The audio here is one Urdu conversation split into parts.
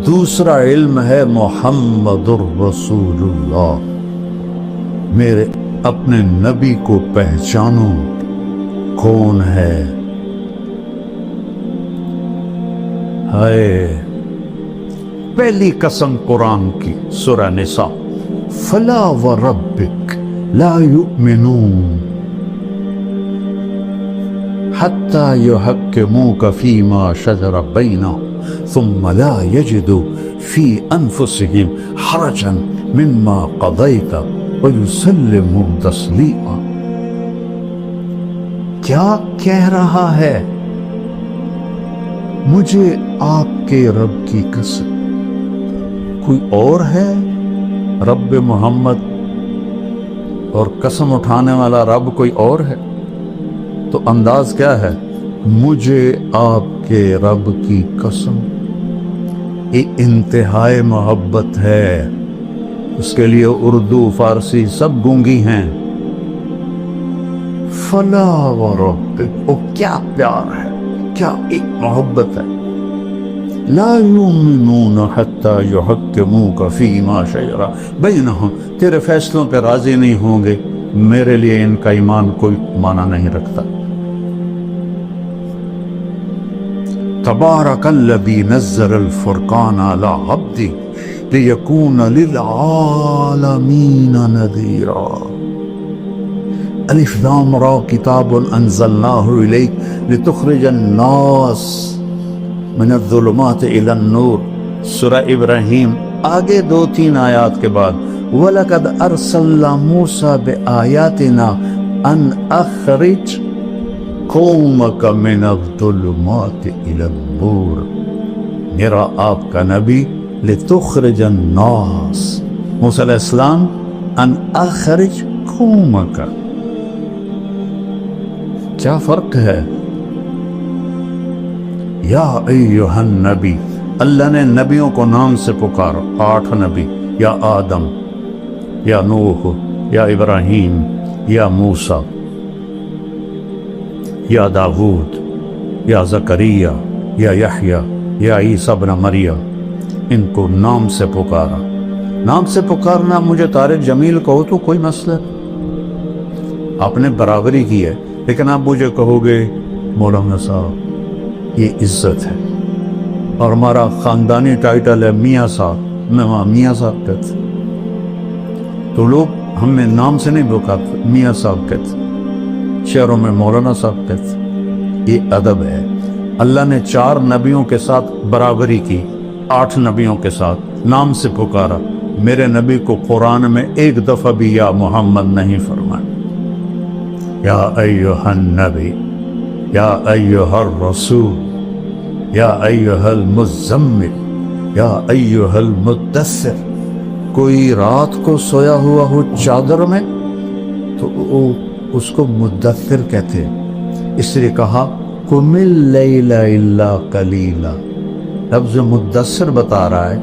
دوسرا علم ہے محمد الرسول اللہ، میرے اپنے نبی کو پہچانو کون ہے۔ ہائے پہلی قسم قرآن کی سورہ نساء، فلا وربک لا یؤمنون حتی یحکموک فیما شجر بینہم ثم لا يجدوا في أنفسهم حرجا مما قضيت ويسلموا تسليما۔ کیا کہہ رہا ہے؟ مجھے آپ کے رب کی قسم، کوئی اور ہے رب محمد؟ اور قسم اٹھانے والا رب کوئی اور ہے؟ تو انداز کیا ہے؟ مجھے آپ کے رب کی قسم۔ یہ انتہائی محبت ہے، اس کے لیے اردو فارسی سب گونگی ہیں۔ فلا وربک، وہ کیا پیار ہے، کیا ایک محبت ہے۔ لا یؤمنون حتی یحکموک فیما شجر بینہم، تیرے فیصلوں پہ راضی نہیں ہوں گے، میرے لیے ان کا ایمان کوئی معنی نہیں رکھتا۔ تبارک الذی نزل الفرقان علی عبدہ لیکون للعالمین نذیرا۔ الف لام را کتاب انزلناہ الیک لتخرج الناس من الظلمات الی النور، سورہ ابراہیم آگے 2-3 آیات کے بعد، وَلَقَدْ أَرْسَلْنَا مُوسَى بِآيَاتِنَا أَنْ أَخْرِجْ قومک من الظلمات الی النور، میرا آپ کا نبی لتخرج الناس، موسیٰ علیہ السلام، ان اخرج قومک، کیا فرق ہے؟ یا ایہا النبی، اللہ نے نبیوں کو نام سے پکارا، 8 نبی، یا آدم، یا نوح، یا ابراہیم، یا موسیٰ، یا داود، یا زکریا، یا یحییٰ، یا عیسیٰ ابن مریم، ان کو نام سے پکارا۔ نام سے پکارنا، مجھے طارق جمیل کہو تو کوئی مسئلہ، آپ نے برابری کی ہے، لیکن آپ مجھے کہو گے مولانا صاحب یہ عزت ہے، اور ہمارا خاندانی ٹائٹل ہے میاں صاحب، میں وہاں میاں صاحب کہتے، تو لوگ ہمیں نام سے نہیں پکارتے، میاں صاحب کہتے، شہروں میں مولانا صاحب کہتے۔ یہ ادب ہے۔ اللہ نے 4 نبیوں کے ساتھ برابری کی، 8 نبیوں کے ساتھ نام سے پکارا، میرے نبی کو قرآن میں ایک دفعہ بھی یا محمد نہیں فرمایا۔ یا ایہا النبی، یا ایہا الرسول، یا ایہا المزمل، یا ایہا المدثر۔ کوئی رات کو سویا ہوا ہو چادر میں تو اس کو مدثر کہتے ہیں، اس لیے کہا قم اللیل الا قلیلا۔ لفظ مدثر بتا رہا ہے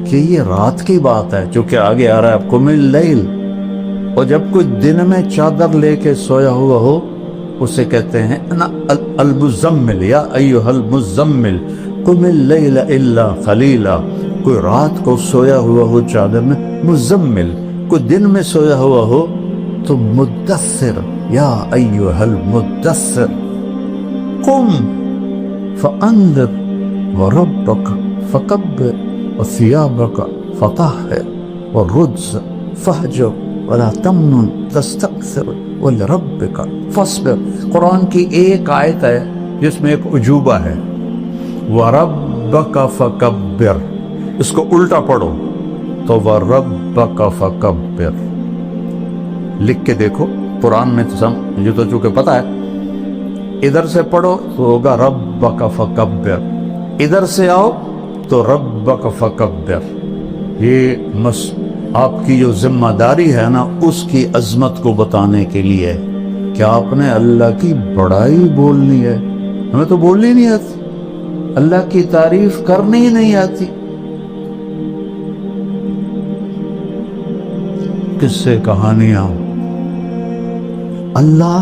کہ یہ رات کی بات ہے، جو کہ آگے آ رہا ہے قم اللیل، اور جب کوئی دن میں چادر لے کے سویا ہوا ہو اسے کہتے ہیں المزمل، یا ایھا المزمل قم اللیل الا قلیلا۔ کوئی رات کو سویا ہوا ہو چادر میں مزمل، کوئی دن میں سویا ہوا ہو تو مدثر، یا ایھا المدثر قم فانذر وربک فکبر وثیابک فطہر والرجز فہجر ولا تمنن تستکثر ولربک فاصبر۔ قرآن کی ایک آیت ہے جس میں ایک عجوبہ ہے، وربک فکبر، اس کو الٹا پڑھو تو وربک فکبر، لکھ کے دیکھو قرآن میں، تو مجھے تو چونکہ پتہ ہے، ادھر سے پڑھو تو ہوگا ربک فکبر، ادھر سے آؤ تو ربک فکبر۔ یہ آپ کی جو ذمہ داری ہے نا، اس کی عظمت کو بتانے کے لیے کہ آپ نے اللہ کی بڑائی بولنی ہے۔ ہمیں تو بولنی نہیں آتی، اللہ کی تعریف کرنی ہی نہیں آتی۔ قصے کہانیاں، اللہ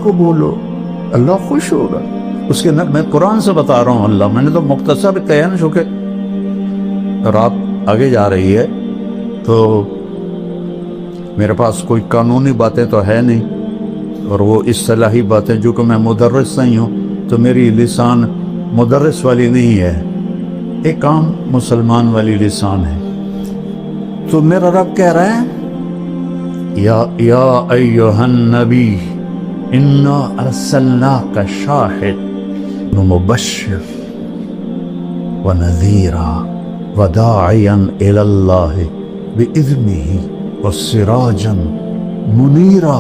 کو بولو، اللہ خوش ہوگا۔ اس کے میں قرآن سے بتا رہا ہوں اللہ، میں نے تو مختصر کہا نا، چونکہ رات آگے جا رہی ہے تو میرے پاس کوئی قانونی باتیں تو ہے نہیں، اور وہ اصطلاحی باتیں، جو کہ میں مدرس نہیں ہوں تو میری لسان مدرس والی نہیں ہے، ایک عام مسلمان والی لسان ہے۔ تو میرا رب کہہ رہا ہے یا ایہا النبی انا ارسلناک شاہد ومبشر ونذیرا وداعیا الی اللہ باذنہ وسراجا منیرا۔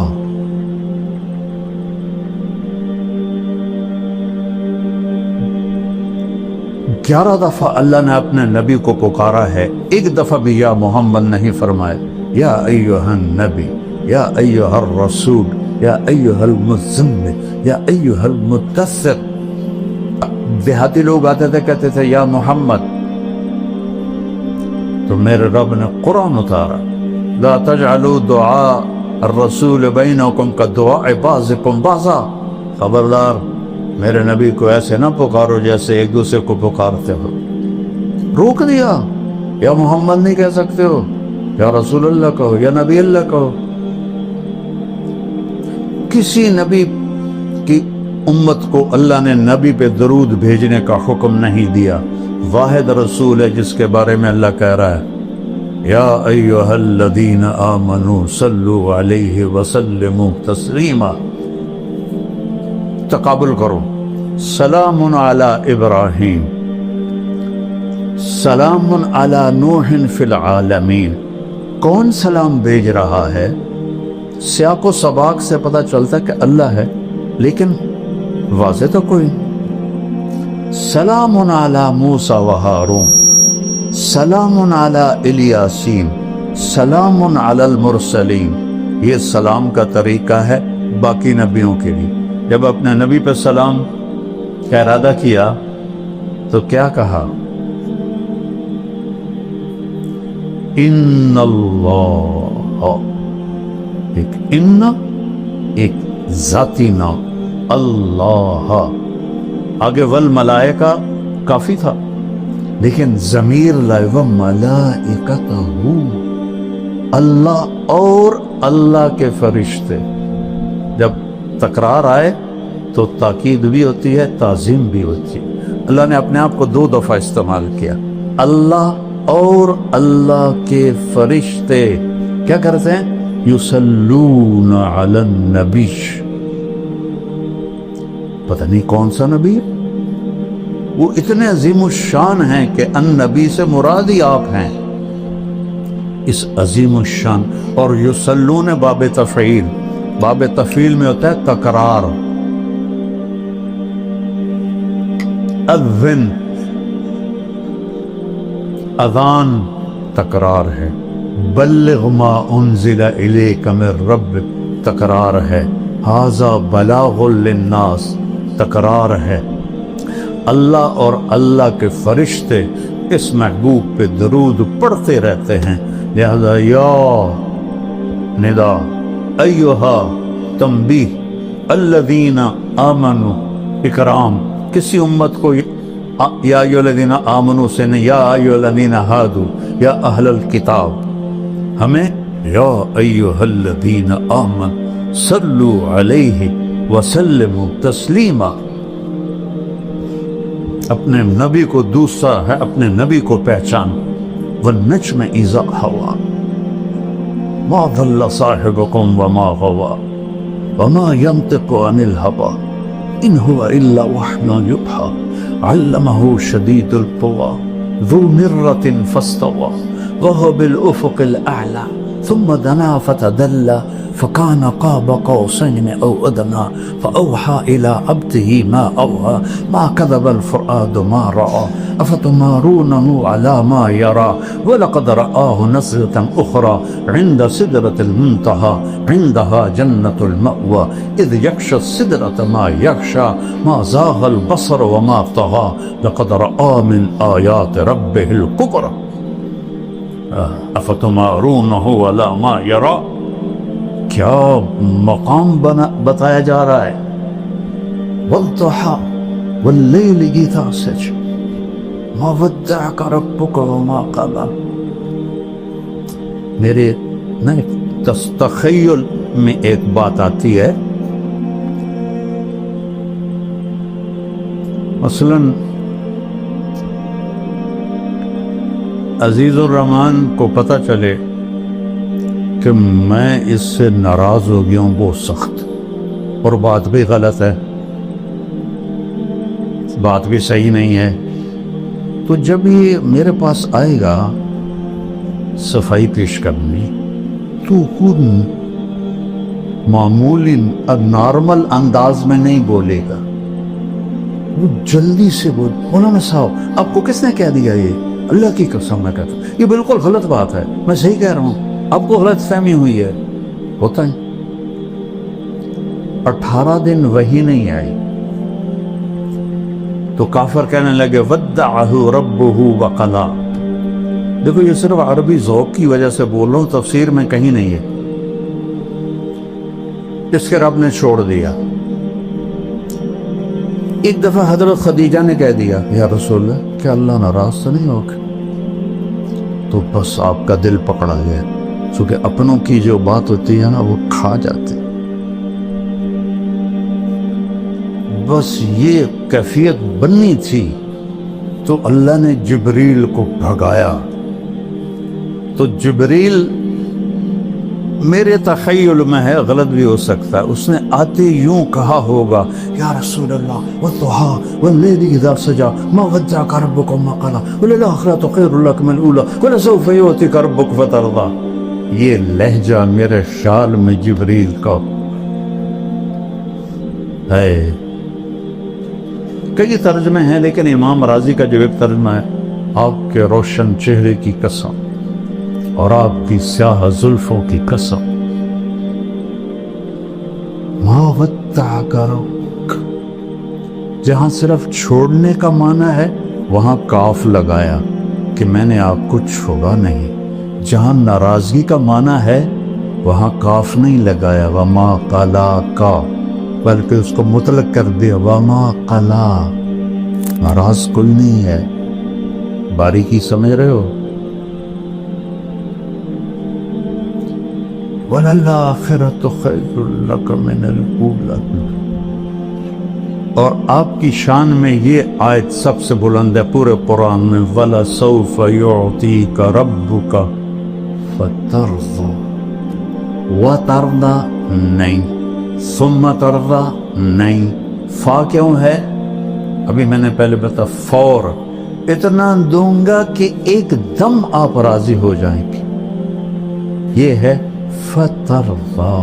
11 دفعہ اللہ نے اپنے نبی کو پکارا ہے، ایک دفعہ بھی یا محمد نہیں فرمائے، یا ایہا النبی، یا ایہا الرسول، یا ایہا المزمل، یا ایہا المدثر۔ دیہاتی لوگ آتے تھے کہتے تھے یا محمد، تو میرے رب نے قرآن اتارا، لا تجعلوا دعاء الرسول بینکم کدعاء بعضکم بعضا، خبردار میرے نبی کو ایسے نہ پکارو جیسے ایک دوسرے کو پکارتے ہو۔ روک دیا، یا محمد نہیں کہہ سکتے ہو، یا رسول اللہ کہو، یا نبی اللہ کہو۔ کسی نبی کی امت کو اللہ نے نبی پہ درود بھیجنے کا حکم نہیں دیا، واحد رسول ہے جس کے بارے میں اللہ کہہ رہا ہے یا ایھا الذین آمنوا صلوا علیہ وسلموا تسلیما۔ تقابل کرو، سلام علی ابراہیم، سلام علی نوح فی العالمین۔ کون سلام بھیج رہا ہے؟ سیاق و سباق سے پتہ چلتا ہے کہ اللہ ہے، لیکن واضح تو کوئی۔ سلام علی موسیٰ و ہارون، سلام علی الیاسین، سلام علی المرسلین۔ یہ سلام کا طریقہ ہے باقی نبیوں کے لیے۔ جب اپنے نبی پہ سلام کا ارادہ کیا تو کیا کہا؟ ان اللہ، ایک ان، ایک ذاتی نام اللہ، آگے والملائکہ کافی تھا، لیکن ضمیر لائے وملائکتہ، اللہ اور اللہ کے فرشتے۔ جب تکرار آئے تو تاکید بھی ہوتی ہے، تعظیم بھی ہوتی ہے۔ اللہ نے اپنے آپ کو 2 دفعہ استعمال کیا، اللہ اور اللہ کے فرشتے کیا کرتے ہیں؟ یصلون علی النبی۔ پتہ نہیں کون سا نبی ہے، وہ اتنے عظیم الشان ہیں کہ النبی سے مراد ہی آپ ہیں، اس عظیم الشان۔ اور یصلون باب تفعیل، باب تفعیل میں ہوتا ہے تکرار۔ اذن، اذان تکرار ہے، بلغ ما انزل الیک من ربک تکرار ہے، ھذا بلاغ للناس تکرار ہے۔ اللہ اور اللہ کے فرشتے اس محبوب پہ درود پڑھتے رہتے ہیں، لہذا یا ندا، ایہا تنبیہ، الذین آمنوا اکرام۔ کسی امت کو یا ایھا الذین آمنوا سے نہیں، یا ایھا الذین ہادوا، یا اہل الکتاب۔ ہمیں یا ایھا الذین آمنوا صلوا علیہ وسلموا تسلیما۔ اپنے نبی کو دوسرا ہے، اپنے نبی کو پہچان۔ والنجم اذا ہوا ما ضل صاحبكم وما غوى وما ينطق عن الهوى ان هو الا وحي يوحى علمه شديد القوى ذو مرة فاستوى وهو بالافق الاعلى ثم دنا فتدلى فكان قاب قوسين او ادنى فاوحى الى عبده ما اوحى ما كذب الفؤاد ما راى افتمارونه على ما يرى ولقد رآه نزلة اخرى عند سدرة المنتهى عندها جنة المأوى اذ يغشى السدرة ما يغشى ما زاغ البصر وما طغى لقد رآه من آيات ربه الكبرى افتمارونه على ما يرى۔ کیا مقام بتایا جا رہا ہے؟ والضحى واللیل اذا سجى ما ودعك ربك وما قلى. میرے تخیل میں ایک بات آتی ہے، مثلا عزیز الرحمن کو پتہ چلے کہ میں اس سے ناراض ہو گیا ہوں بہت سخت، اور بات بھی غلط ہے، بات بھی صحیح نہیں ہے، تو جب یہ میرے پاس آئے گا صفائی پیش کرنی تو خود معمولی نارمل انداز میں نہیں بولے گا، وہ جلدی سے بول. مولانا صاحب آپ کو کس نے کہہ دیا؟ یہ اللہ کی قسم میں کہتا ہوں یہ بالکل غلط بات ہے، میں صحیح کہہ رہا ہوں، آپ کو غلط فہمی ہوئی ہے. ہوتا ہے 18 دن وہی نہیں آئی تو کافر کہنے لگے ودعہ ربہ وقلا. دیکھو یہ صرف عربی ذوق کی وجہ سے بول رہا ہوں، تفسیر میں کہیں نہیں ہے. اس کے رب نے چھوڑ دیا. ایک دفعہ حضرت خدیجہ نے کہہ دیا یا رسول اللہ کیا اللہ ناراض تو نہیں ہوگا؟ تو بس آپ کا دل پکڑا گیا، چونکہ اپنوں کی جو بات ہوتی ہے نا وہ کھا جاتے. بس یہ کیفیت بننی تھی تو اللہ نے جبریل کو بھگایا. تو جبریل میرے تخیل میں ہے، غلط بھی ہو سکتا ہے، اس نے آتے یوں کہا ہوگا یا رسول اللہ والضحى واللیل اذا سجى ما ودعك ربك وما قلى وللآخرة خير لك من الأولى ولسوف يؤتيك ربك فترضى. یہ لہجہ میرے خیال میں جبریل کا ہے. کئی ترجمے ہیں لیکن امام راضی کا جو ایک ترجمہ ہے آپ کے روشن چہرے کی قسم اور آپ کی سیاہ زلفوں کی قسم ما ودعک ربک. جہاں صرف چھوڑنے کا معنی ہے وہاں کاف لگایا کہ میں نے آپ کو چھوڑا نہیں. جہاں ناراضگی کا معنی ہے وہاں کاف نہیں لگایا وما قلاک، بلکہ اس کو مطلق کر دیا وما قلا. ناراض کوئی نہیں ہے. باریکی سمجھ رہے ہو؟ وَلَلْآخِرَةُ خَيْرٌ لَكَ مِنَ الْأُولَىٰ. اور آپ کی شان میں یہ آیت سب سے بلند ہے پورے قرآن میں وَلَسَوْفَ يُعْطِيكَ رَبُّكَ فَتَرْضَىٰ. وَتَرْضَىٰ نہیں، ثُمَّ تَرْضَىٰ نہیں. فا کیوں ہے؟ ابھی میں نے پہلے بتا فور، اتنا دوں گا کہ ایک دم آپ راضی ہو جائیں گے. یہ ہے فترضا.